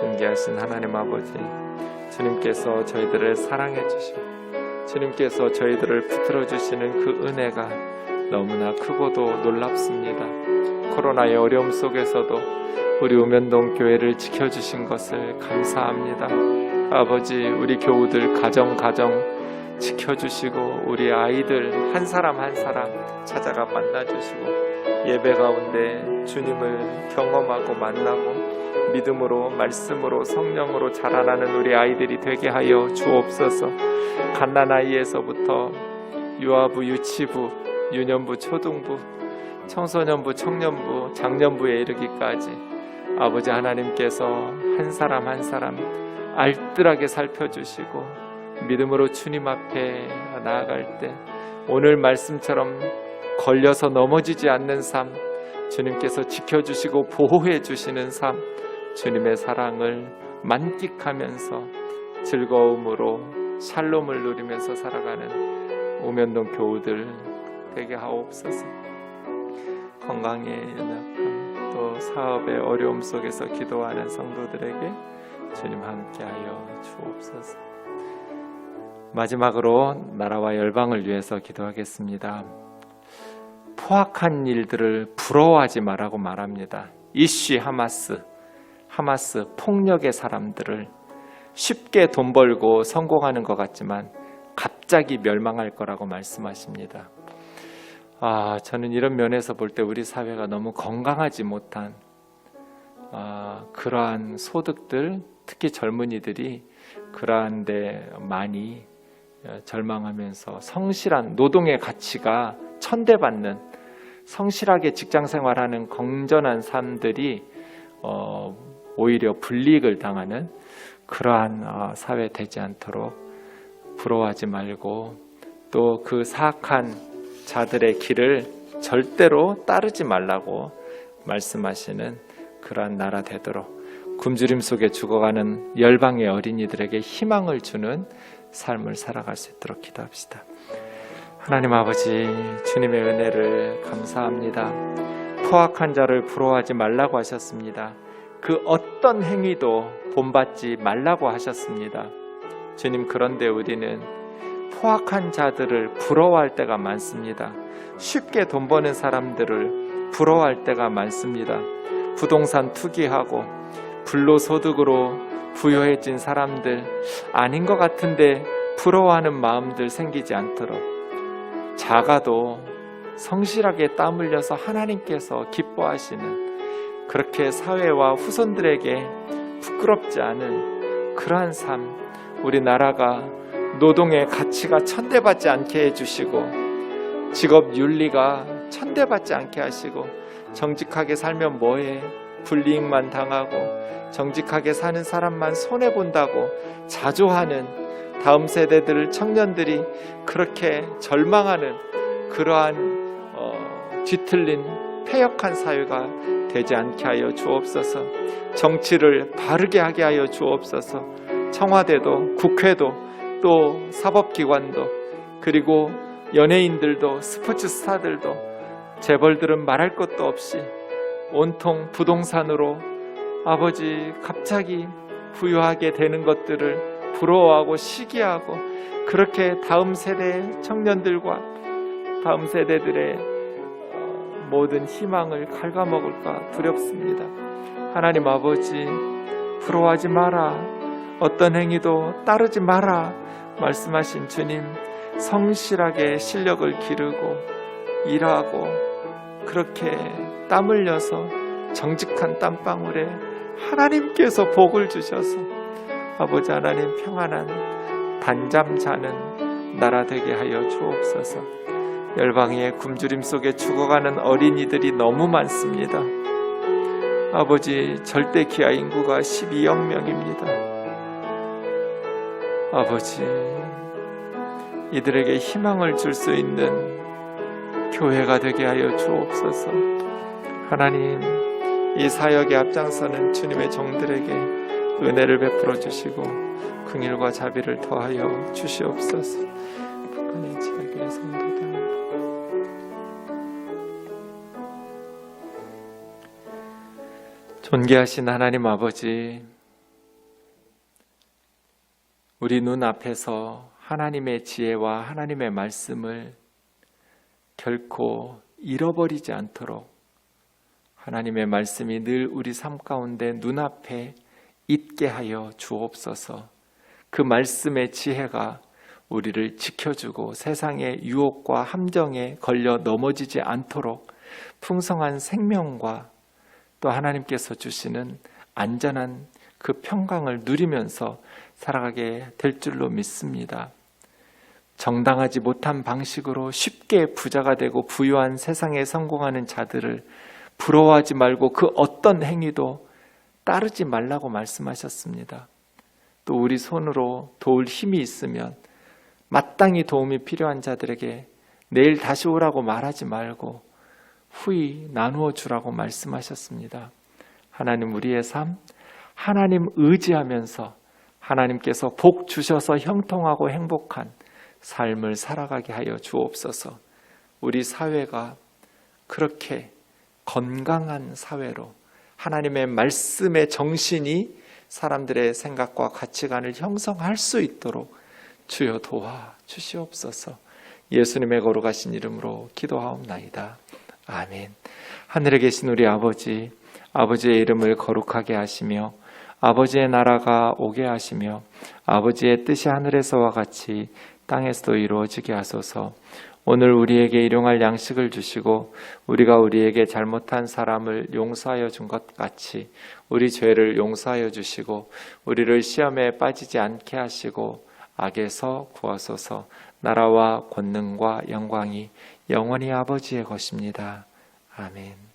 존귀하신 하나님 아버지, 주님께서 저희들을 사랑해 주시고 주님께서 저희들을 붙들어 주시는 그 은혜가 너무나 크고도 놀랍습니다. 코로나의 어려움 속에서도 우리 우면동 교회를 지켜주신 것을 감사합니다. 아버지, 우리 교우들 가정 지켜주시고 우리 아이들 한 사람 한 사람 찾아가 만나주시고 예배 가운데 주님을 경험하고 만나고 믿음으로 말씀으로 성령으로 자라나는 우리 아이들이 되게 하여 주옵소서. 갓난아이에서부터 유아부, 유치부, 유년부, 초등부, 청소년부, 청년부, 장년부에 이르기까지 아버지 하나님께서 한 사람 한 사람 알뜰하게 살펴주시고 믿음으로 주님 앞에 나아갈 때 오늘 말씀처럼 걸려서 넘어지지 않는 삶, 주님께서 지켜주시고 보호해 주시는 삶, 주님의 사랑을 만끽하면서 즐거움으로 샬롬을 누리면서 살아가는 우면동 교우들 되게 하옵소서. 건강에 연약함 또 사업의 어려움 속에서 기도하는 성도들에게 주님 함께하여 주옵소서. 마지막으로 나라와 열방을 위해서 기도하겠습니다. 포악한 일들을 부러워하지 말라고 말합니다. 이슈 하마스 폭력의 사람들을 쉽게 돈 벌고 성공하는 것 같지만 갑자기 멸망할 거라고 말씀하십니다. 저는 이런 면에서 볼 때 우리 사회가 너무 건강하지 못한 그러한 소득들, 특히 젊은이들이 그러한 데 많이 절망하면서 성실한 노동의 가치가 천대받는 성실하게 직장생활하는 건전한 삶들이 오히려 불이익을 당하는 그러한 사회 되지 않도록 부러워하지 말고 또 그 사악한 자들의 길을 절대로 따르지 말라고 말씀하시는 그러한 나라 되도록 굶주림 속에 죽어가는 열방의 어린이들에게 희망을 주는 삶을 살아갈 수 있도록 기도합시다. 하나님 아버지, 주님의 은혜를 감사합니다. 포악한 자를 부러워하지 말라고 하셨습니다. 그 어떤 행위도 본받지 말라고 하셨습니다. 주님, 그런데 우리는 포악한 자들을 부러워할 때가 많습니다. 쉽게 돈 버는 사람들을 부러워할 때가 많습니다. 부동산 투기하고 불로소득으로 부유해진 사람들 아닌 것 같은데 부러워하는 마음들 생기지 않도록 작아도 성실하게 땀 흘려서 하나님께서 기뻐하시는 그렇게 사회와 후손들에게 부끄럽지 않은 그러한 삶, 우리나라가 노동의 가치가 천대받지 않게 해주시고 직업 윤리가 천대받지 않게 하시고 정직하게 살면 뭐해? 불이익만 당하고 정직하게 사는 사람만 손해본다고 자조하는 다음 세대들 청년들이 그렇게 절망하는 그러한 뒤틀린 패역한 사회가 되지 않게 하여 주옵소서. 정치를 바르게 하게 하여 주옵소서. 청와대도 국회도 또 사법기관도 그리고 연예인들도 스포츠 스타들도 재벌들은 말할 것도 없이 온통 부동산으로 아버지 갑자기 부유하게 되는 것들을 부러워하고 시기하고 그렇게 다음 세대 청년들과 다음 세대들의 모든 희망을 갉아먹을까 두렵습니다. 하나님 아버지, 부러워하지 마라, 어떤 행위도 따르지 마라 말씀하신 주님, 성실하게 실력을 기르고 일하고 그렇게 땀 흘려서 정직한 땀방울에 하나님께서 복을 주셔서 아버지 하나님 평안한 단잠 자는 나라 되게 하여 주옵소서. 열방의 굶주림 속에 죽어가는 어린이들이 너무 많습니다. 아버지, 절대 기아 인구가 12억 명입니다. 아버지, 이들에게 희망을 줄 수 있는 교회가 되게 하여 주옵소서. 하나님, 이 사역에 앞장서는 주님의 종들에게 은혜를 베풀어 주시고 긍휼과 자비를 더하여 주시옵소서. 북한의 지역의 성도들 존귀하신 하나님 아버지, 우리 눈앞에서 하나님의 지혜와 하나님의 말씀을 결코 잃어버리지 않도록 하나님의 말씀이 늘 우리 삶 가운데 눈앞에 있게 하여 주옵소서. 그 말씀의 지혜가 우리를 지켜주고 세상의 유혹과 함정에 걸려 넘어지지 않도록 풍성한 생명과 또 하나님께서 주시는 안전한 그 평강을 누리면서 살아가게 될 줄로 믿습니다. 정당하지 못한 방식으로 쉽게 부자가 되고 부유한 세상에 성공하는 자들을 부러워하지 말고 그 어떤 행위도 따르지 말라고 말씀하셨습니다. 또 우리 손으로 도울 힘이 있으면 마땅히 도움이 필요한 자들에게 내일 다시 오라고 말하지 말고 후히 나누어 주라고 말씀하셨습니다. 하나님, 우리의 삶 하나님 의지하면서 하나님께서 복 주셔서 형통하고 행복한 삶을 살아가게 하여 주옵소서. 우리 사회가 그렇게 건강한 사회로 하나님의 말씀의 정신이 사람들의 생각과 가치관을 형성할 수 있도록 주여 도와 주시옵소서. 예수님의 거룩하신 이름으로 기도하옵나이다. 아멘. 하늘에 계신 우리 아버지, 아버지의 이름을 거룩하게 하시며 아버지의 나라가 오게 하시며 아버지의 뜻이 하늘에서와 같이 땅에서도 이루어지게 하소서. 오늘 우리에게 일용할 양식을 주시고 우리가 우리에게 잘못한 사람을 용서하여 준 것 같이 우리 죄를 용서하여 주시고 우리를 시험에 빠지지 않게 하시고 악에서 구하소서. 나라와 권능과 영광이 영원히 아버지의 것입니다. 아멘.